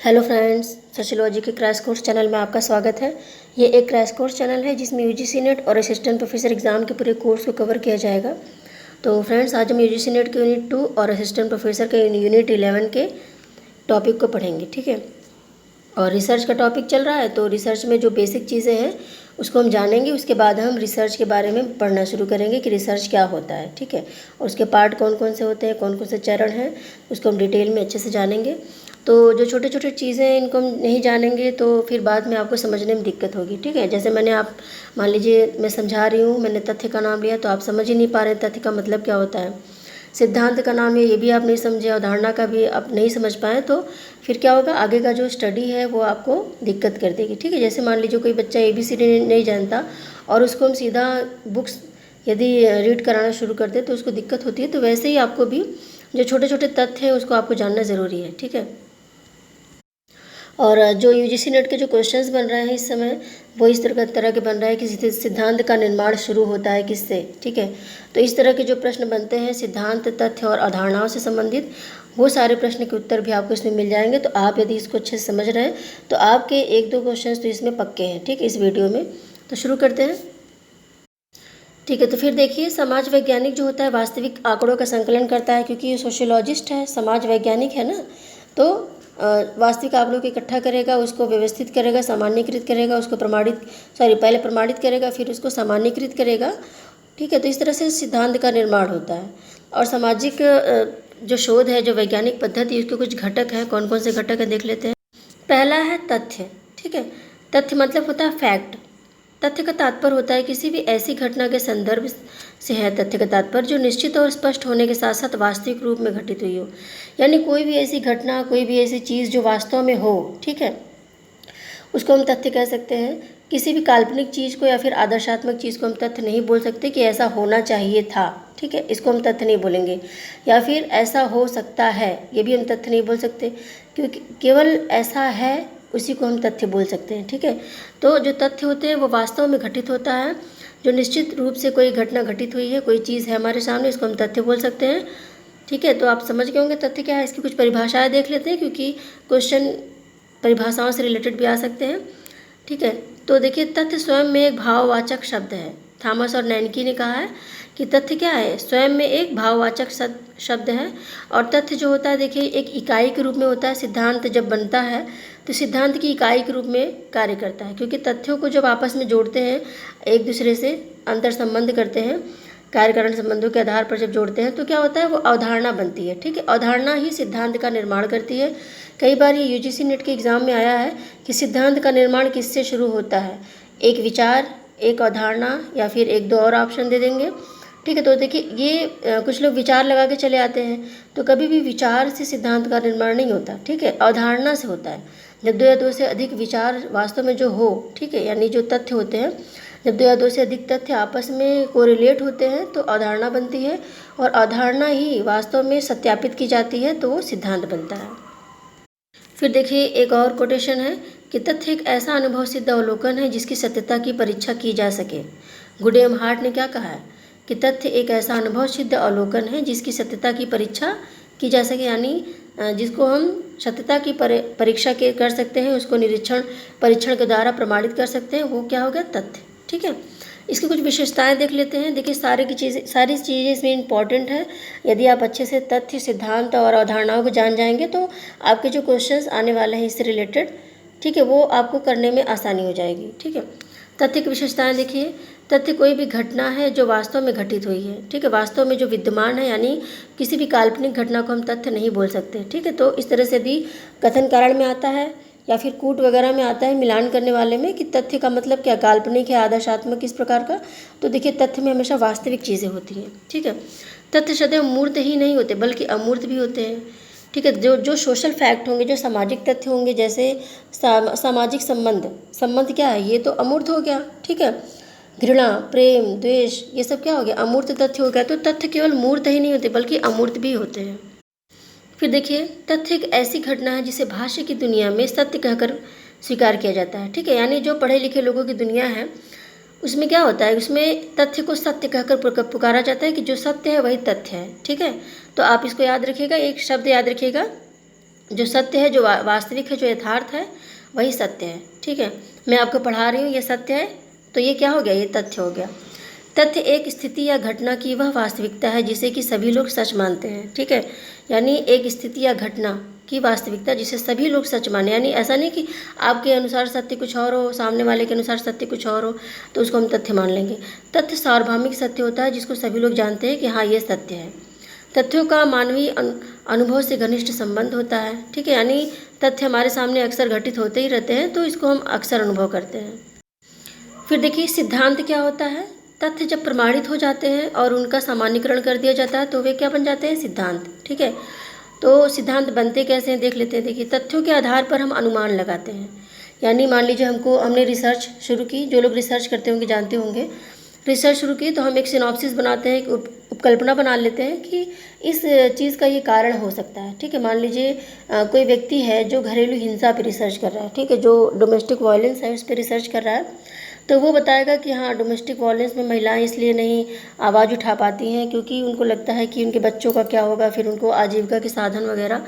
Hello friends, sociology के crash course channel में आपका स्वागत है। ये एक क्रैश कोर्स चैनल है जिसमें यूजीसी नेट और असिस्टेंट प्रोफेसर एग्ज़ाम के पूरे कोर्स को कवर किया जाएगा। तो फ्रेंड्स, आज हम यूजीसी नेट के यूनिट 2 और असिस्टेंट प्रोफेसर के यूनिट 11 के टॉपिक को पढ़ेंगे, ठीक है। और रिसर्च का टॉपिक चल रहा है, तो रिसर्च में जो बेसिक चीज़ें हैं उसको हम जानेंगे। उसके बाद हम रिसर्च के बारे में पढ़ना शुरू करेंगे कि रिसर्च क्या होता है, ठीक है। और उसके पार्ट कौन कौन से होते हैं, कौन कौन से चरण हैं, उसको हम डिटेल में अच्छे से जानेंगे। तो जो छोटे छोटे चीज़ें हैं इनको हम नहीं जानेंगे तो फिर बाद में आपको समझने में दिक्कत होगी, ठीक है। जैसे आप मान लीजिए मैं समझा रही हूँ, मैंने तथ्य का नाम लिया तो आप समझ ही नहीं पा रहे तथ्य का मतलब क्या होता है। सिद्धांत का नाम है, ये भी आप नहीं समझे, अवधारणा का भी आप नहीं समझ पाए तो फिर क्या होगा, आगे का जो स्टडी है वो आपको दिक्कत कर देगी, ठीक है। जैसे मान लीजिए कोई बच्चा ABCD नहीं जानता और उसको हम सीधा बुक्स यदि रीड कराना शुरू कर दे तो उसको दिक्कत होती है। तो वैसे ही आपको भी जो छोटे छोटे तथ्य हैं उसको आपको जानना ज़रूरी है, ठीक है। और जो यूजीसी नेट के जो क्वेश्चंस बन रहे हैं इस समय वो इस तरह के बन रहा है कि सिद्धांत का निर्माण शुरू होता है किससे, ठीक है। तो इस तरह के जो प्रश्न बनते हैं सिद्धांत, तथ्य और अवधारणाओं से संबंधित, वो सारे प्रश्न के उत्तर भी आपको इसमें मिल जाएंगे। तो आप यदि इसको अच्छे से समझ रहे हैं तो आपके 1-2 क्वेश्चन तो इसमें पक्के हैं, ठीक है, इस वीडियो में। तो शुरू करते हैं, ठीक है। तो फिर देखिए, समाज वैज्ञानिक जो होता है वास्तविक आंकड़ों का संकलन करता है, क्योंकि ये सोशियोलॉजिस्ट है, समाज वैज्ञानिक है ना। तो वास्तविक आंकड़ों को इकट्ठा करेगा, उसको व्यवस्थित करेगा, सामान्यीकृत करेगा, उसको पहले प्रमाणित करेगा, फिर उसको सामान्यीकृत करेगा, ठीक है। तो इस तरह से सिद्धांत का निर्माण होता है। और सामाजिक जो शोध है, जो वैज्ञानिक पद्धति, उसके कुछ घटक हैं। कौन कौन से घटक हैं देख लेते हैं। पहला है तथ्य, ठीक है। तथ्य मतलब होता है फैक्ट। तथ्य का तात्पर्य होता है किसी भी ऐसी घटना के संदर्भ से है तथ्य का तात्पर्य जो निश्चित और स्पष्ट होने के साथ साथ वास्तविक रूप में घटित हुई हो। यानी कोई भी ऐसी घटना, कोई भी ऐसी चीज़ जो वास्तव में हो, ठीक है, उसको हम तथ्य कह सकते हैं। किसी भी काल्पनिक चीज़ को या फिर आदर्शात्मक चीज़ को हम तथ्य नहीं बोल सकते कि ऐसा होना चाहिए था, ठीक है, इसको हम तथ्य नहीं बोलेंगे। या फिर ऐसा हो सकता है, ये भी हम तथ्य नहीं बोल सकते, क्योंकि केवल ऐसा है उसी को हम तथ्य बोल सकते हैं, ठीक है। तो जो तथ्य होते हैं वो वास्तव में घटित होता है, जो निश्चित रूप से कोई घटना घटित हुई है, कोई चीज़ है हमारे सामने, इसको हम तथ्य बोल सकते हैं, ठीक है। तो आप समझ गए होंगे तथ्य क्या है। इसकी कुछ परिभाषाएं देख लेते हैं, क्योंकि क्वेश्चन परिभाषाओं से रिलेटेड भी आ सकते हैं, ठीक है। तो देखिए, तथ्य स्वयं में एक भाववाचक शब्द है। थॉमस और नैनकी ने कहा है कि तथ्य क्या है, स्वयं में एक भाववाचक शब्द है। और तथ्य जो होता है, देखिए, एक इकाई के रूप में होता है। सिद्धांत जब बनता है तो सिद्धांत की इकाई के रूप में कार्य करता है, क्योंकि तथ्यों को जब आपस में जोड़ते हैं, एक दूसरे से अंतर संबंध करते हैं, कार्य कारण संबंधों के आधार पर जब जोड़ते हैं तो क्या होता है, वो अवधारणा बनती है, ठीक है। अवधारणा ही सिद्धांत का निर्माण करती है। कई बार ये यूजीसी नेट के एग्ज़ाम में आया है कि सिद्धांत का निर्माण किससे शुरू होता है, एक विचार, एक अवधारणा, या फिर 1-2 और ऑप्शन दे देंगे, ठीक है। तो देखिए, ये कुछ लोग विचार लगा के चले आते हैं, तो कभी भी विचार से सिद्धांत का निर्माण नहीं होता, ठीक है, अवधारणा से होता है। जब 2 या 2 से अधिक विचार वास्तव में जो हो, ठीक है, यानी जो तथ्य होते हैं, जब 2 या 2 से अधिक तथ्य आपस में कोरिलेट होते हैं तो अवधारणा बनती है, और अवधारणा ही वास्तव में सत्यापित की जाती है तो वो सिद्धांत बनता है। फिर देखिए, एक और कोटेशन है कि तथ्य एक ऐसा अनुभव सिद्ध अवलोकन है जिसकी सत्यता की परीक्षा की जा सके। गुडेम हार्ट ने क्या कहा है कि तथ्य एक ऐसा अनुभव सिद्ध अवलोकन है जिसकी सत्यता की परीक्षा की जा सके, यानी जिसको हम सत्यता की परीक्षा के कर सकते हैं, उसको परीक्षण के द्वारा प्रमाणित कर सकते हैं, वो क्या हो गया, तथ्य, ठीक है। इसकी कुछ विशेषताएं देख लेते हैं। देखिए, सारी चीज़ें इसमें इंपॉर्टेंट है। यदि आप अच्छे से तथ्य, सिद्धांत और अवधारणाओं को जान जाएंगे तो आपके जो क्वेश्चंस आने वाले हैं इससे रिलेटेड, ठीक है, वो आपको करने में आसानी हो जाएगी, ठीक है। तथ्य की विशेषताएं देखिए, तथ्य कोई भी घटना है जो वास्तव में घटित हुई है, ठीक है, वास्तव में जो विद्यमान है, यानी किसी भी काल्पनिक घटना को हम तथ्य नहीं बोल सकते, ठीक है। तो इस तरह से यदि कथन कारण में आता है या फिर कूट वगैरह में आता है मिलान करने वाले में कि तथ्य का मतलब क्या, काल्पनिक है, आदर्शात्मक, इस प्रकार का, तो देखिए तथ्य में हमेशा वास्तविक चीज़ें होती हैं, ठीक है। तथ्य सदैव मूर्त ही नहीं होते बल्कि अमूर्त भी होते हैं, ठीक है। जो सोशल फैक्ट होंगे, जो सामाजिक तथ्य होंगे, जैसे सामाजिक संबंध क्या है, ये तो अमूर्त हो गया, ठीक है। घृणा, प्रेम, द्वेष, ये सब क्या हो गया, अमूर्त तथ्य हो गया। तो तथ्य केवल मूर्त ही नहीं होते बल्कि अमूर्त भी होते हैं। फिर देखिए, तथ्य एक ऐसी घटना है जिसे भाष्य की दुनिया में सत्य कहकर स्वीकार किया जाता है, ठीक है। यानी जो पढ़े लिखे लोगों की दुनिया है उसमें क्या होता है, उसमें तथ्य को सत्य कहकर पुकारा जाता है कि जो सत्य है वही तथ्य है, ठीक है। तो आप इसको याद रखिएगा, एक शब्द याद रखिएगा, जो सत्य है, जो वास्तविक है, जो यथार्थ है, वही सत्य है। ठीक है, मैं आपको पढ़ा रही हूँ, ये सत्य है, तो ये क्या हो गया, ये तथ्य हो गया। तथ्य एक स्थिति या घटना की वह वास्तविकता है जिसे कि सभी लोग सच मानते हैं। ठीक है, यानी एक स्थिति या घटना की वास्तविकता जिसे सभी लोग सच माने, यानी ऐसा नहीं कि आपके अनुसार सत्य कुछ और हो, सामने वाले के अनुसार सत्य कुछ और हो, तो उसको हम तथ्य मान लेंगे। तथ्य सार्वभौमिक सत्य होता है जिसको सभी लोग जानते हैं कि हाँ ये सत्य है। तथ्यों का मानवीय अनुभव से घनिष्ठ संबंध होता है। ठीक है, यानी तथ्य हमारे सामने अक्सर घटित होते ही रहते हैं, तो इसको हम अक्सर अनुभव करते हैं। फिर देखिए सिद्धांत क्या होता है। तथ्य जब प्रमाणित हो जाते हैं और उनका सामान्यीकरण कर दिया जाता है तो वे क्या बन जाते हैं, सिद्धांत। ठीक है, तो सिद्धांत बनते कैसे हैं देख लेते हैं। देखिए तथ्यों के आधार पर हम अनुमान लगाते हैं, यानी मान लीजिए हमने रिसर्च शुरू की, जो लोग रिसर्च करते होंगे जानते होंगे, रिसर्च शुरू की तो हम एक सिनॉप्सिस बनाते हैं, एक उपकल्पना बना लेते हैं कि इस चीज़ का ये कारण हो सकता है। ठीक है, मान लीजिए कोई व्यक्ति है जो घरेलू हिंसा पर रिसर्च कर रहा है, ठीक है, जो डोमेस्टिक वायलेंस है उस पर रिसर्च कर रहा है, तो वो बताएगा कि हाँ डोमेस्टिक वायलेंस में महिलाएं इसलिए नहीं आवाज़ उठा पाती हैं क्योंकि उनको लगता है कि उनके बच्चों का क्या होगा, फिर उनको आजीविका के साधन वगैरह।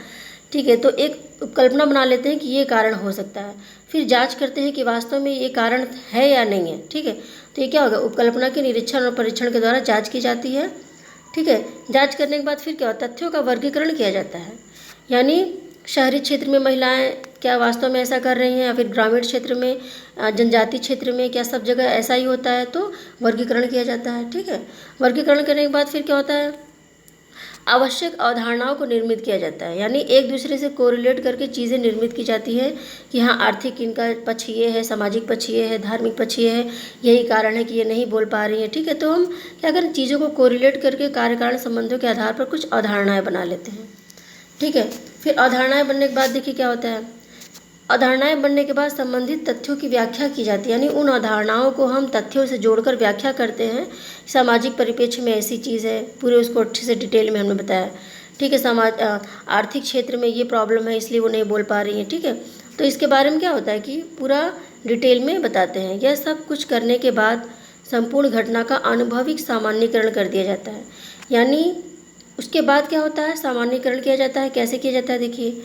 ठीक है, तो एक कल्पना बना लेते हैं कि ये कारण हो सकता है, फिर जांच करते हैं कि वास्तव में ये कारण है या नहीं है। ठीक है, तो ये क्या होगा, उपकल्पना के निरीक्षण और परीक्षण के द्वारा जाँच की जाती है। ठीक है, जाँच करने के बाद फिर क्या होता है, तथ्यों का वर्गीकरण किया जाता है, यानी शहरी क्षेत्र में महिलाएं क्या वास्तव में ऐसा कर रही हैं या फिर ग्रामीण क्षेत्र में, जनजाति क्षेत्र में क्या सब जगह ऐसा ही होता है, तो वर्गीकरण किया जाता है। ठीक है, वर्गीकरण करने के बाद फिर क्या होता है, आवश्यक अवधारणाओं को निर्मित किया जाता है, यानी एक दूसरे से कोरिलेट करके चीज़ें निर्मित की जाती है कि हाँ आर्थिक इनका पक्ष ये है, सामाजिक पक्ष ये है, धार्मिक पक्ष ये है, यही कारण है कि ये नहीं बोल पा रही हैं। ठीक है, तो हम क्या करें, चीज़ों को कोरिलेट करके कार्य कारण संबंधों के आधार पर कुछ अवधारणाएँ बना लेते हैं। ठीक है, फिर अवधारणाएँ बनने के बाद देखिए क्या होता है, अवधारणाएँ बनने के बाद संबंधित तथ्यों की व्याख्या की जाती है, यानी उन अवधारणाओं को हम तथ्यों से जोड़कर व्याख्या करते हैं। सामाजिक परिप्रेक्ष्य में ऐसी चीज़ है, पूरे उसको अच्छे से डिटेल में हमने बताया। ठीक है, आर्थिक क्षेत्र में ये प्रॉब्लम है इसलिए वो नहीं बोल पा रही हैं। ठीक है, तो इसके बारे में क्या होता है कि पूरा डिटेल में बताते हैं। यह सब कुछ करने के बाद संपूर्ण घटना का अनुभविक सामान्यीकरण कर दिया जाता है, यानी उसके बाद क्या होता है, सामान्यीकरण किया जाता है। कैसे किया जाता है, देखिए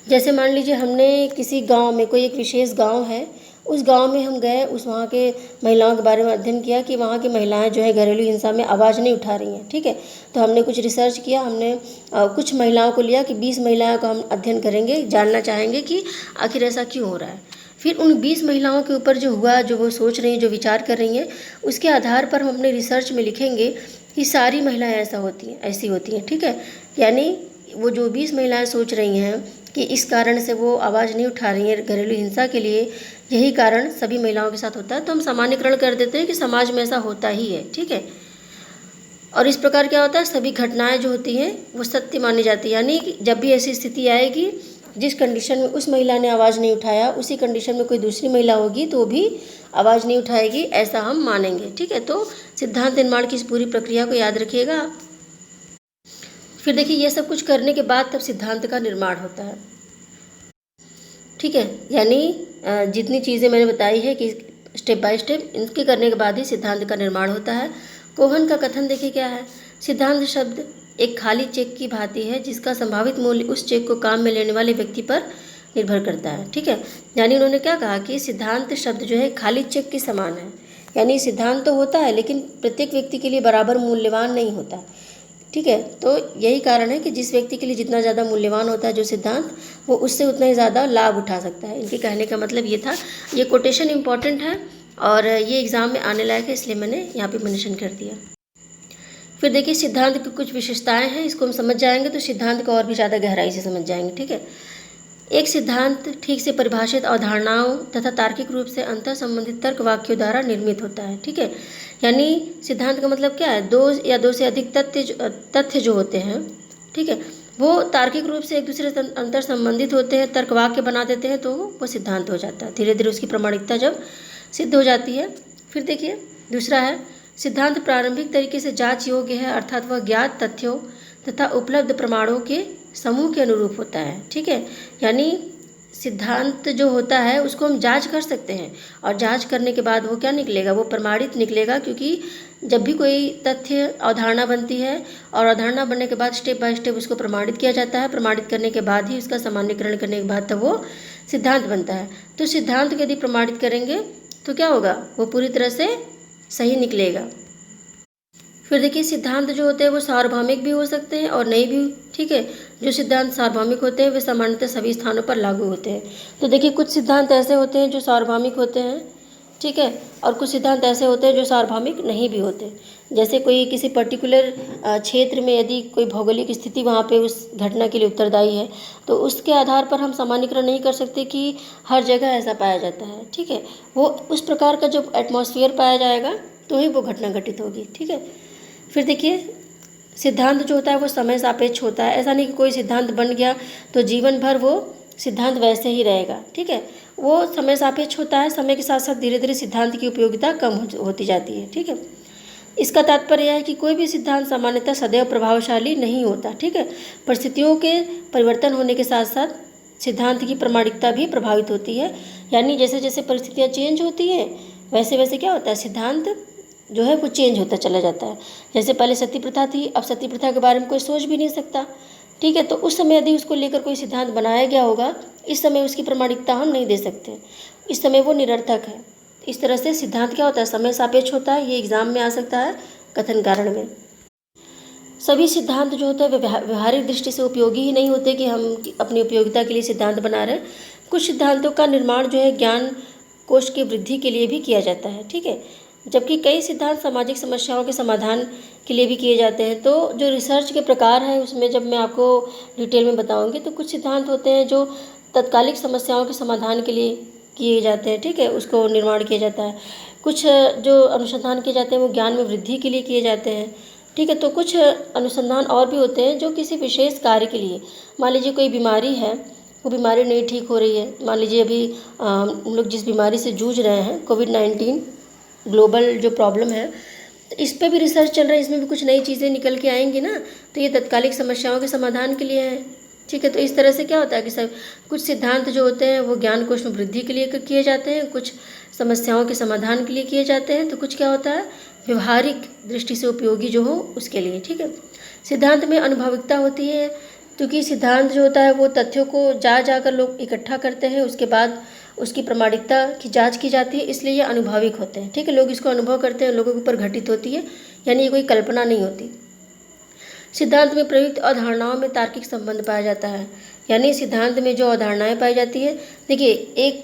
जैसे मान लीजिए हमने किसी गांव में, कोई एक विशेष गांव है, उस गांव में हम गए, उस वहाँ के महिलाओं के बारे में अध्ययन किया कि वहाँ की महिलाएं जो है घरेलू हिंसा में आवाज़ नहीं उठा रही हैं। ठीक है, तो हमने कुछ रिसर्च किया, हमने कुछ महिलाओं को लिया कि 20 महिलाओं का हम अध्ययन करेंगे, जानना चाहेंगे कि आखिर ऐसा क्यों हो रहा है। फिर उन 20 महिलाओं के ऊपर जो हुआ, जो वो सोच रही हैं, जो विचार कर रही हैं, उसके आधार पर हम अपने रिसर्च में लिखेंगे कि सारी महिलाएं ऐसा होती हैं, ऐसी होती हैं। ठीक है, यानी वो जो 20 महिलाएं सोच रही हैं कि इस कारण से वो आवाज़ नहीं उठा रही हैं घरेलू हिंसा के लिए, यही कारण सभी महिलाओं के साथ होता है, तो हम सामान्यकरण कर देते हैं कि समाज में ऐसा होता ही है। ठीक है, और इस प्रकार क्या होता है, सभी घटनाएं जो होती हैं वो सत्य मानी जाती है, यानी जब भी ऐसी स्थिति आएगी जिस कंडीशन में उस महिला ने आवाज़ नहीं उठाया, उसी कंडीशन में कोई दूसरी महिला होगी तो वो भी आवाज़ नहीं उठाएगी, ऐसा हम मानेंगे। ठीक है, तो सिद्धांत निर्माण की इस पूरी प्रक्रिया को याद रखिएगा। फिर देखिए ये सब कुछ करने के बाद तब सिद्धांत का निर्माण होता है। ठीक है, यानी जितनी चीज़ें मैंने बताई है कि स्टेप बाय स्टेप इनके करने के बाद ही सिद्धांत का निर्माण होता है। कोहन का कथन देखिए क्या है, सिद्धांत शब्द एक खाली चेक की भांति है जिसका संभावित मूल्य उस चेक को काम में लेने वाले व्यक्ति पर निर्भर करता है। ठीक है, यानी उन्होंने क्या कहा कि सिद्धांत शब्द जो है खाली चेक के समान है, यानी सिद्धांत तो होता है लेकिन प्रत्येक व्यक्ति के लिए बराबर मूल्यवान नहीं होता। ठीक है, तो यही कारण है कि जिस व्यक्ति के लिए जितना ज़्यादा मूल्यवान होता है जो सिद्धांत, वो उससे उतना ही ज़्यादा लाभ उठा सकता है। इनके कहने का मतलब ये था। ये कोटेशन इंपॉर्टेंट है और ये एग्ज़ाम में आने लायक है, इसलिए मैंने यहाँ पे मेंशन कर दिया। फिर देखिए सिद्धांत की कुछ विशेषताएं हैं, इसको हम समझ जाएंगे तो सिद्धांत को और भी ज़्यादा गहराई से समझ जाएंगे। ठीक है, एक सिद्धांत ठीक से परिभाषित अवधारणाओं तथा तार्किक रूप से अंतर संबंधित तर्क वाक्यों द्वारा निर्मित होता है। ठीक है, यानी सिद्धांत का मतलब क्या है, दो या दो से अधिक तथ्य जो होते हैं, ठीक है, वो तार्किक रूप से एक दूसरे से अंतर संबंधित होते हैं, तर्क वाक्य बना देते हैं, तो वो सिद्धांत हो जाता है। धीरे धीरे उसकी प्रामाणिकता जब सिद्ध हो जाती है। फिर देखिए दूसरा है, सिद्धांत प्रारंभिक तरीके से जांच योग्य है, अर्थात वह ज्ञात तथ्यों तथा उपलब्ध प्रमाणों के समूह के अनुरूप होता है। ठीक है, यानी सिद्धांत जो होता है उसको हम जांच कर सकते हैं, और जांच करने के बाद वो क्या निकलेगा, वो प्रमाणित निकलेगा। क्योंकि जब भी कोई तथ्य अवधारणा बनती है और अवधारणा बनने के बाद स्टेप बाय स्टेप उसको प्रमाणित किया जाता है, प्रमाणित करने के बाद ही उसका सामान्यीकरण करने के बाद तब वो सिद्धांत बनता है। तो सिद्धांत को यदि प्रमाणित करेंगे तो क्या होगा, वो पूरी तरह से सही निकलेगा। फिर देखिए सिद्धांत जो होते हैं वो सार्वभौमिक भी हो सकते हैं और नहीं भी, ठीक है। जो सिद्धांत सार्वभौमिक होते हैं वे सामान्यतः सभी स्थानों पर लागू होते हैं। तो देखिए कुछ सिद्धांत ऐसे होते हैं जो सार्वभौमिक होते हैं, ठीक है, और कुछ सिद्धांत ऐसे होते हैं जो सार्वभौमिक नहीं भी होते। जैसे कोई किसी पर्टिकुलर क्षेत्र में यदि कोई भौगोलिक स्थिति वहाँ पे उस घटना के लिए उत्तरदायी है, तो उसके आधार पर हम सामान्यीकरण नहीं कर सकते कि हर जगह ऐसा पाया जाता है, ठीक है। वो उस प्रकार का जो एटमॉस्फेयर पाया जाएगा तो ही वो घटना घटित होगी, ठीक है। फिर देखिए सिद्धांत जो होता है वो समय सापेक्ष होता है। ऐसा नहीं कि कोई सिद्धांत बन गया तो जीवन भर वो सिद्धांत वैसे ही रहेगा, ठीक है। वो समय सापेक्ष होता है, समय के साथ साथ धीरे धीरे सिद्धांत की उपयोगिता कम होती जाती है, ठीक है। इसका तात्पर्य है कि कोई भी सिद्धांत सामान्यतः सदैव प्रभावशाली नहीं होता, ठीक है। परिस्थितियों के परिवर्तन होने के साथ साथ सिद्धांत की प्रामाणिकता भी प्रभावित होती है। यानी जैसे जैसे परिस्थितियाँ चेंज होती हैं वैसे वैसे क्या होता है, सिद्धांत जो है वो चेंज होता चला जाता है। जैसे पहले सती प्रथा थी, अब सती प्रथा के बारे में कोई सोच भी नहीं सकता, ठीक है। तो उस समय यदि उसको लेकर कोई सिद्धांत बनाया गया होगा, इस समय उसकी प्रामाणिकता हम नहीं दे सकते, इस समय वो निरर्थक है। इस तरह से सिद्धांत क्या होता है, समय सापेक्ष होता है। ये एग्जाम में आ सकता है कथन कारण में। सभी सिद्धांत जो होते हैं वे व्यवहारिक दृष्टि से उपयोगी ही नहीं होते कि हम अपनी उपयोगिता के लिए सिद्धांत बना रहे हैं। कुछ सिद्धांतों का निर्माण जो है ज्ञान कोश की वृद्धि के लिए भी किया जाता है, ठीक है। जबकि कई सिद्धांत सामाजिक समस्याओं के समाधान के लिए भी किए जाते हैं। तो जो रिसर्च के प्रकार हैं उसमें जब मैं आपको डिटेल में बताऊंगी, तो कुछ सिद्धांत होते हैं जो तत्कालिक समस्याओं के समाधान के लिए किए जाते हैं, ठीक है, उसको निर्माण किया जाता है। कुछ जो अनुसंधान किए जाते हैं वो ज्ञान में वृद्धि के लिए किए जाते हैं, ठीक है। तो कुछ अनुसंधान और भी होते हैं जो किसी विशेष कार्य के लिए, मान लीजिए कोई बीमारी है, वो बीमारी नहीं ठीक हो रही है। मान लीजिए अभी हम लोग जिस बीमारी से जूझ रहे हैं, कोविड-19 ग्लोबल जो प्रॉब्लम है, तो इस पे भी रिसर्च चल रहा है, इसमें भी कुछ नई चीज़ें निकल के आएंगी ना, तो ये तत्कालिक समस्याओं के समाधान के लिए है, ठीक है। तो इस तरह से क्या होता है कि सब कुछ सिद्धांत जो होते हैं वो ज्ञान कोश में वृद्धि के लिए किए जाते हैं, कुछ समस्याओं के समाधान के लिए किए जाते हैं, तो कुछ क्या होता है व्यवहारिक दृष्टि से उपयोगी जो हो उसके लिए, ठीक है। सिद्धांत में अनुभविकता होती है, क्योंकि सिद्धांत जो होता है वो तथ्यों को जा जाकर लोग इकट्ठा करते हैं, उसके बाद उसकी प्रामाणिकता की जांच की जाती है, इसलिए ये अनुभविक होते हैं, ठीक है। लोग इसको अनुभव करते हैं, लोगों के ऊपर घटित होती है, यानी ये कोई कल्पना नहीं होती। सिद्धांत में प्रयुक्त अवधारणाओं में तार्किक संबंध पाया जाता है, यानी सिद्धांत में जो अवधारणाएं पाई जाती है, देखिए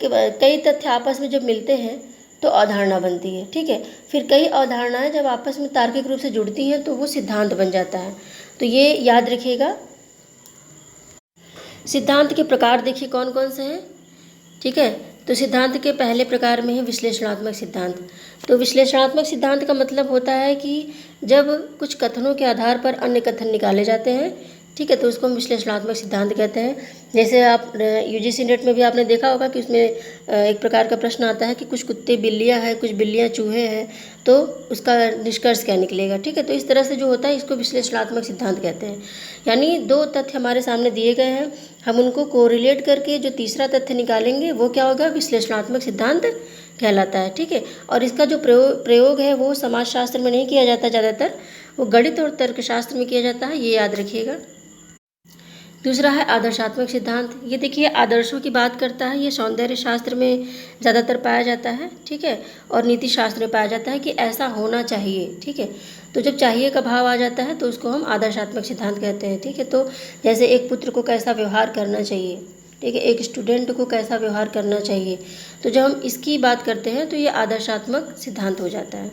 कई तथ्य आपस में जब मिलते हैं तो अवधारणा बनती है, ठीक है। फिर कई अवधारणाएं जब आपस में तार्किक रूप से जुड़ती हैं तो वो सिद्धांत बन जाता है। तो ये याद रखिएगा। सिद्धांत के प्रकार देखिए कौन कौन से हैं, ठीक है। तो सिद्धांत के पहले प्रकार में है विश्लेषणात्मक सिद्धांत। तो विश्लेषणात्मक सिद्धांत का मतलब होता है कि जब कुछ कथनों के आधार पर अन्य कथन निकाले जाते हैं, ठीक है, तो उसको हम विश्लेषणात्मक सिद्धांत कहते हैं। जैसे आप यूजीसी नेट में भी आपने देखा होगा कि उसमें एक प्रकार का प्रश्न आता है कि कुछ कुत्ते बिल्लियां हैं, कुछ बिल्लियां चूहे हैं, तो उसका निष्कर्ष क्या निकलेगा, ठीक है। तो इस तरह से जो होता है इसको विश्लेषणात्मक सिद्धांत कहते हैं। यानी दो तथ्य हमारे सामने दिए गए हैं, हम उनको कोरिलेट करके जो तीसरा तथ्य निकालेंगे वो क्या होगा, विश्लेषणात्मक सिद्धांत कहलाता है, ठीक है। और इसका जो प्रयोग है वो समाजशास्त्र में नहीं किया जाता, ज़्यादातर वो गणित और तर्कशास्त्र में किया जाता है, ये याद रखिएगा। दूसरा है आदर्शात्मक सिद्धांत। ये देखिए आदर्शों की बात करता है, ये सौंदर्य शास्त्र में ज़्यादातर पाया जाता है, ठीक है, और नीति शास्त्र में पाया जाता है कि ऐसा होना चाहिए, ठीक है। तो जब चाहिए का भाव आ जाता है तो उसको हम आदर्शात्मक सिद्धांत कहते हैं, ठीक है। तो जैसे एक पुत्र को कैसा व्यवहार करना चाहिए, ठीक है, एक स्टूडेंट को कैसा व्यवहार करना चाहिए, तो जब हम इसकी बात करते हैं तो ये आदर्शात्मक सिद्धांत हो जाता है।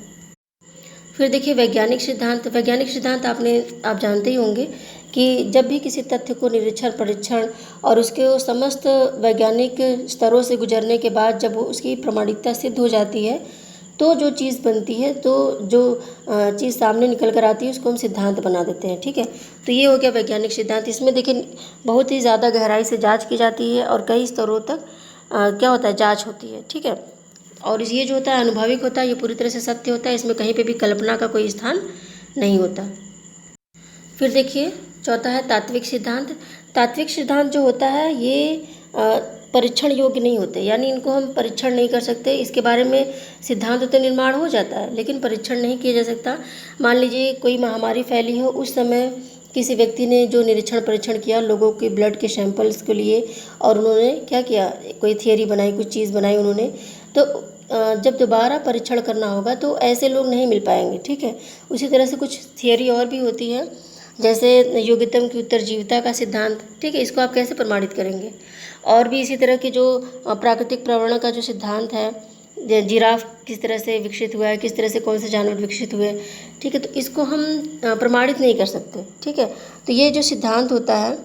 फिर देखिए वैज्ञानिक सिद्धांत। वैज्ञानिक सिद्धांत आप जानते ही होंगे कि जब भी किसी तथ्य को निरीक्षण, परीक्षण और उसके समस्त वैज्ञानिक स्तरों से गुजरने के बाद जब वो उसकी प्रामाणिकता सिद्ध हो जाती है तो जो चीज़ बनती है, तो जो चीज़ सामने निकल कर आती है उसको हम सिद्धांत बना देते हैं, ठीक है। तो ये हो गया वैज्ञानिक सिद्धांत। इसमें देखिए बहुत ही ज़्यादा गहराई से जाँच की जाती है और कई स्तरों तक क्या होता है, जाँच होती है, ठीक है। और ये जो होता है अनुभविक होता है, ये पूरी तरह से सत्य होता है, इसमें कहीं पे भी कल्पना का कोई स्थान नहीं होता। फिर देखिए चौथा है तात्विक सिद्धांत। तात्विक सिद्धांत जो होता है ये परीक्षण योग्य नहीं होते, यानी इनको हम परीक्षण नहीं कर सकते। इसके बारे में सिद्धांत तो निर्माण हो जाता है लेकिन परीक्षण नहीं किया जा सकता। मान लीजिए कोई महामारी फैली हो, उस समय किसी व्यक्ति ने जो निरीक्षण परीक्षण किया लोगों के ब्लड के सैंपल्स के लिए, और उन्होंने क्या किया, कोई थियरी बनाई, कुछ चीज़ बनाई उन्होंने, तो जब दोबारा परीक्षण करना होगा तो ऐसे लोग नहीं मिल पाएंगे, ठीक है। उसी तरह से कुछ थियरी और भी होती है, जैसे योग्यतम की उत्तरजीविता का सिद्धांत, ठीक है, इसको आप कैसे प्रमाणित करेंगे। और भी इसी तरह के जो प्राकृतिक प्रवरण का जो सिद्धांत है, जिराफ किस तरह से विकसित हुआ है, किस तरह से कौन से जानवर विकसित हुए, ठीक है, तो इसको हम प्रमाणित नहीं कर सकते, ठीक है। तो ये जो सिद्धांत होता है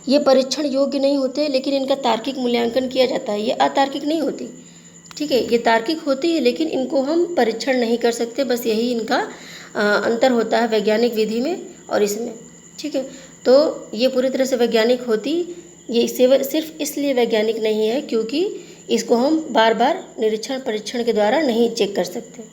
ये परीक्षण योग्य नहीं होते, लेकिन इनका तार्किक मूल्यांकन किया जाता है। ये अतार्किक नहीं होती, ठीक है, ये तार्किक होती है लेकिन इनको हम परीक्षण नहीं कर सकते। बस यही इनका अंतर होता है वैज्ञानिक विधि में और इसमें, ठीक है। तो ये पूरी तरह से वैज्ञानिक होती, ये सिर्फ इसलिए वैज्ञानिक नहीं है क्योंकि इसको हम बार बार निरीक्षण परीक्षण के द्वारा नहीं चेक कर सकते।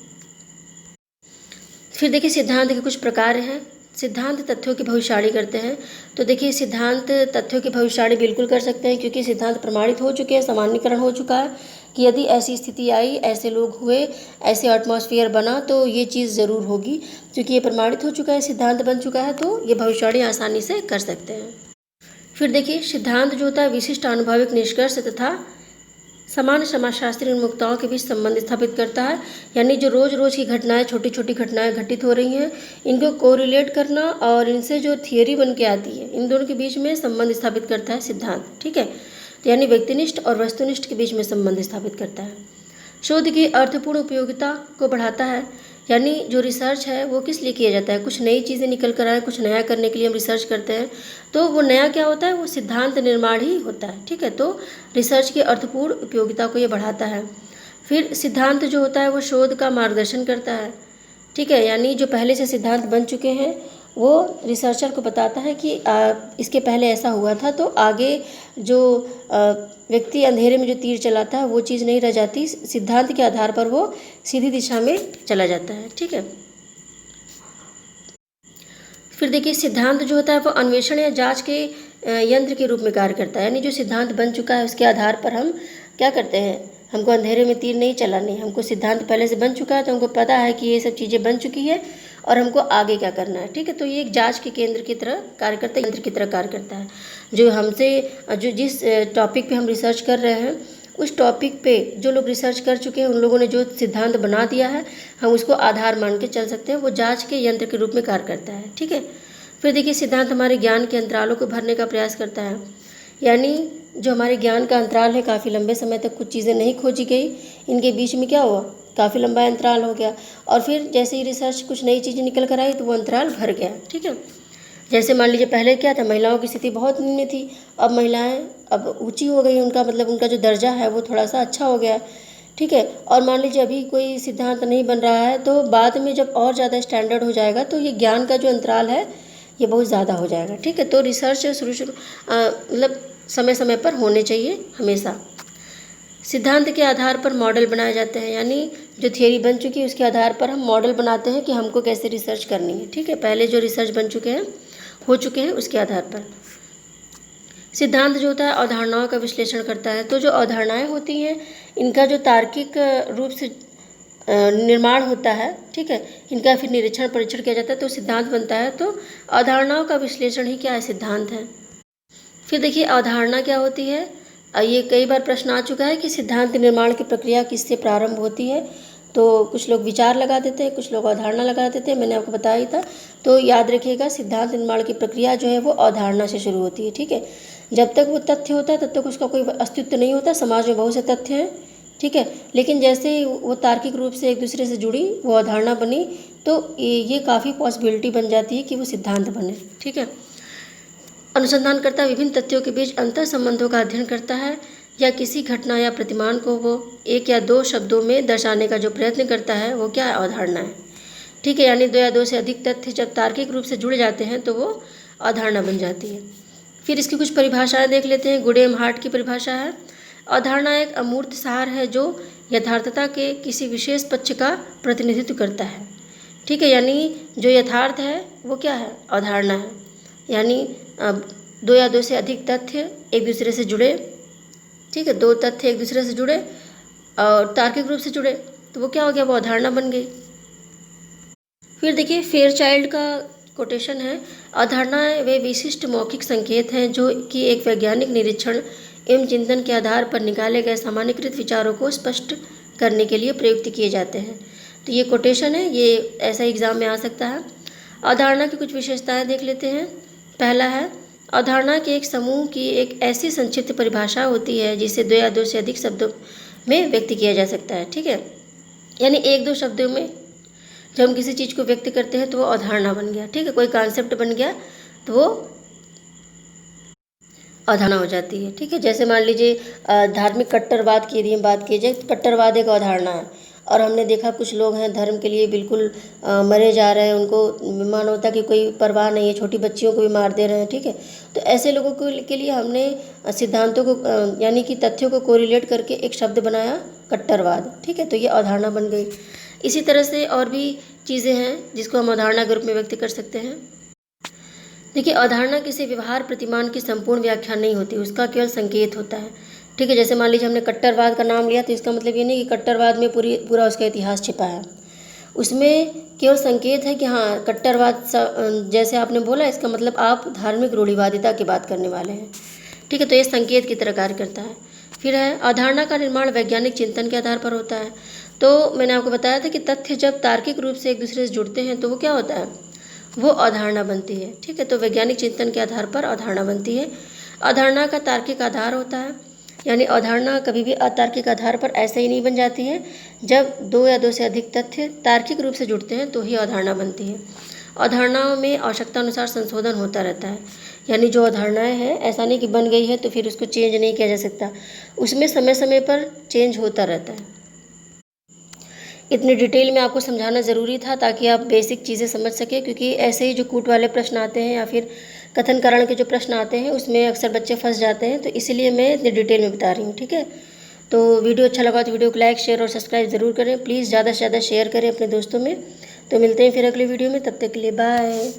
फिर देखिए सिद्धांत के कुछ प्रकार हैं। सिद्धांत तथ्यों की भविष्यवाणी करते हैं। तो देखिए सिद्धांत तथ्यों की भविष्यवाणी बिल्कुल कर सकते हैं क्योंकि सिद्धांत प्रमाणित हो चुके हैं, सामान्यीकरण हो चुका है कि यदि ऐसी स्थिति आई, ऐसे लोग हुए, ऐसे एटमॉस्फेयर बना तो ये चीज़ ज़रूर होगी। क्योंकि ये प्रमाणित हो चुका है, सिद्धांत बन चुका है, तो ये भविष्यवाणी आसानी से कर सकते हैं। फिर देखिए सिद्धांत जो होता है विशिष्ट आनुभविक निष्कर्ष तथा समान समाजशास्त्री उन्मुक्ताओं के बीच संबंध स्थापित करता है। यानी जो रोज़ रोज़ की घटनाएं, छोटी छोटी घटनाएं घटित हो रही हैं, इनको कोरिलेट करना और इनसे जो थियरी बन के आती है, इन दोनों के बीच में संबंध स्थापित करता है सिद्धांत, ठीक है। तो यानी व्यक्तिनिष्ठ और वस्तुनिष्ठ के बीच में संबंध स्थापित करता है। शोध की अर्थपूर्ण उपयोगिता को बढ़ाता है। यानी जो रिसर्च है वो किस लिए किया जाता है, कुछ नई चीज़ें निकल कर आए, कुछ नया करने के लिए हम रिसर्च करते हैं, तो वो नया क्या होता है, वो सिद्धांत निर्माण ही होता है, ठीक है। तो रिसर्च की अर्थपूर्ण उपयोगिता को ये बढ़ाता है। फिर सिद्धांत जो होता है वो शोध का मार्गदर्शन करता है, ठीक है। यानी जो पहले से सिद्धांत बन चुके हैं वो रिसर्चर को बताता है कि इसके पहले ऐसा हुआ था, तो आगे जो व्यक्ति अंधेरे में जो तीर चलाता है वो चीज़ नहीं रह जाती, सिद्धांत के आधार पर वो सीधी दिशा में चला जाता है, ठीक है। फिर देखिए सिद्धांत जो होता है वो अन्वेषण या जांच के यंत्र के रूप में कार्य करता है। यानी जो सिद्धांत बन चुका है उसके आधार पर हम क्या करते हैं, हमको अंधेरे में तीर नहीं चलानी, हमको सिद्धांत पहले से बन चुका है तो हमको पता है कि ये सब चीज़ें बन चुकी है और हमको आगे क्या करना है, ठीक है। तो ये एक जांच के केंद्र की तरह कार्य करता है, यंत्र की तरह कार्य करता है। जो हमसे जो जिस टॉपिक पे हम रिसर्च कर रहे हैं उस टॉपिक पे जो लोग रिसर्च कर चुके हैं उन लोगों ने जो सिद्धांत बना दिया है हम उसको आधार मान के चल सकते हैं, वो जांच के यंत्र के रूप में कार्य करता है, ठीक है। फिर देखिए सिद्धांत हमारे ज्ञान के अंतरालों को भरने का प्रयास करता है। यानी जो हमारे ज्ञान का अंतराल है, काफ़ी लंबे समय तक कुछ चीज़ें नहीं खोजी गई, इनके बीच में क्या हुआ, काफ़ी लंबा अंतराल हो गया, और फिर जैसे ही रिसर्च कुछ नई चीज़ें निकल कर आई तो वो अंतराल भर गया, ठीक है। जैसे मान लीजिए पहले क्या था, महिलाओं की स्थिति बहुत निम्न थी, अब महिलाएं अब ऊंची हो गई, उनका मतलब उनका जो दर्जा है वो थोड़ा सा अच्छा हो गया, ठीक है। और मान लीजिए अभी कोई सिद्धांत नहीं बन रहा है, तो बाद में जब और ज़्यादा स्टैंडर्ड हो जाएगा तो ये ज्ञान का जो अंतराल है ये बहुत ज़्यादा हो जाएगा, ठीक है। तो रिसर्च शुरू मतलब समय समय पर होने चाहिए हमेशा। सिद्धांत के आधार पर मॉडल बनाए जाते हैं। यानी जो थियरी बन चुकी है उसके आधार पर हम मॉडल बनाते हैं कि हमको कैसे रिसर्च करनी है, ठीक है। पहले जो रिसर्च बन चुके हैं हो चुके हैं उसके आधार पर। सिद्धांत जो होता है अवधारणाओं का विश्लेषण करता है। तो जो अवधारणाएं होती हैं इनका जो तार्किक रूप से निर्माण होता है, ठीक है, इनका फिर निरीक्षण परीक्षण किया जाता है तो सिद्धांत बनता है। तो अवधारणाओं का विश्लेषण ही क्या है, सिद्धांत है। फिर देखिए अवधारणा क्या होती है, ये कई बार प्रश्न आ चुका है कि सिद्धांत निर्माण की प्रक्रिया किससे प्रारंभ होती है। तो कुछ लोग विचार लगा देते हैं, कुछ लोग अवधारणा लगा देते हैं, मैंने आपको बताया ही था। तो याद रखिएगा सिद्धांत निर्माण की प्रक्रिया जो है वो अवधारणा से शुरू होती है, ठीक है। जब तक वो तथ्य होता है तब तक उसका कोई अस्तित्व नहीं होता। समाज में बहुत से तथ्य हैं, ठीक है, लेकिन जैसे ही वो तार्किक रूप से एक दूसरे से जुड़ी, वो अवधारणा बनी, तो ये काफ़ी पॉसिबिलिटी बन जाती है कि वो सिद्धांत बने, ठीक है। अनुसंधानकर्ता विभिन्न तथ्यों के बीच अंतर संबंधों का अध्ययन करता है या किसी घटना या प्रतिमान को वो एक या दो शब्दों में दर्शाने का जो प्रयत्न करता है वो क्या है, अवधारणा है, ठीक है। यानी दो या दो से अधिक तथ्य जब तार्किक रूप से जुड़ जाते हैं तो वो अवधारणा बन जाती है। फिर इसकी कुछ परिभाषाएं देख लेते हैं। गुडेम हार्ट की परिभाषा है, अवधारणा एक अमूर्त सार है जो यथार्थता के किसी विशेष पक्ष का प्रतिनिधित्व करता है, ठीक है। यानी जो यथार्थ है वो क्या है, अवधारणा है। यानी दो या दो से अधिक तथ्य एक दूसरे से जुड़े ठीक है, 2 तथ्य एक दूसरे से जुड़े और तार्किक रूप से जुड़े, तो वो क्या हो गया, वो अवधारणा बन गई। फिर देखिए फेयरचाइल्ड का कोटेशन है, अवधारणाएं वे विशिष्ट मौखिक संकेत हैं जो कि एक वैज्ञानिक निरीक्षण एवं चिंतन के आधार पर निकाले गए सामान्यकृत विचारों को स्पष्ट करने के लिए प्रयुक्त किए जाते हैं। तो ये कोटेशन है, ये ऐसा एग्जाम में आ सकता है। अवधारणा की कुछ विशेषताएं देख लेते हैं। पहला है, अवधारणा के एक समूह की एक ऐसी संक्षिप्त परिभाषा होती है जिसे 2 या 2 से अधिक शब्दों में व्यक्त किया जा सकता है। ठीक है, यानी 1-2 शब्दों में जब हम किसी चीज़ को व्यक्त करते हैं तो वो अवधारणा बन गया। ठीक है, कोई कॉन्सेप्ट बन गया तो वो अवधारणा हो जाती है। ठीक है, जैसे मान लीजिए धार्मिक कट्टरवाद की यदि हम बात की जाए तो कट्टरवाद एक अवधारणा है, और हमने देखा कुछ लोग हैं धर्म के लिए बिल्कुल मरे जा रहे हैं, उनको मानवता की कोई परवाह नहीं है, छोटी बच्चियों को भी मार दे रहे हैं। ठीक है, तो ऐसे लोगों के लिए हमने सिद्धांतों को यानी कि तथ्यों को कोरिलेट करके एक शब्द बनाया, कट्टरवाद। ठीक है, तो ये अवधारणा बन गई। इसी तरह से और भी चीज़ें हैं जिसको हम अवधारणा ग्रुप में व्यक्त कर सकते हैं। देखिए, अवधारणा किसी व्यवहार प्रतिमान की संपूर्ण व्याख्या नहीं होती, उसका केवल संकेत होता है। ठीक है, जैसे मान लीजिए हमने कट्टरवाद का नाम लिया तो इसका मतलब ये नहीं कि कट्टरवाद में पूरा उसका इतिहास छिपा है, उसमें केवल संकेत है कि हाँ कट्टरवाद जैसे आपने बोला, इसका मतलब आप धार्मिक रूढ़िवादिता की बात करने वाले हैं। ठीक है, तो ये संकेत की तरह कार्य करता है। फिर है, अवधारणा का निर्माण वैज्ञानिक चिंतन के आधार पर होता है। तो मैंने आपको बताया था कि तथ्य जब तार्किक रूप से एक दूसरे से जुड़ते हैं तो वो क्या होता है, वो अवधारणा बनती है। ठीक है, तो वैज्ञानिक चिंतन के आधार पर अवधारणा बनती है। अवधारणा का तार्किक आधार होता है, यानी अवधारणा कभी भी अतार्किक आधार पर ऐसे ही नहीं बन जाती है। जब 2 या 2 से अधिक तथ्य तार्किक रूप से जुड़ते हैं तो ही अवधारणा बनती है। अवधारणाओं में आवश्यकता अनुसार संशोधन होता रहता है, यानी जो अवधारणाएं हैं ऐसा नहीं कि बन गई है तो फिर उसको चेंज नहीं किया जा सकता, उसमें समय समय पर चेंज होता रहता है। इतनी डिटेल में आपको समझाना ज़रूरी था ताकि आप बेसिक चीज़ें समझ सकें, क्योंकि ऐसे ही जो कूट वाले प्रश्न आते हैं या फिर कथन कारण के जो प्रश्न आते हैं उसमें अक्सर बच्चे फंस जाते हैं, तो इसीलिए मैं इतनी डिटेल में बता रही हूँ। ठीक है, तो वीडियो अच्छा लगा तो वीडियो को लाइक, शेयर और सब्सक्राइब ज़रूर करें। प्लीज़ ज़्यादा से ज़्यादा शेयर करें अपने दोस्तों में। तो मिलते हैं फिर अगले वीडियो में, तब तक के लिए बाय।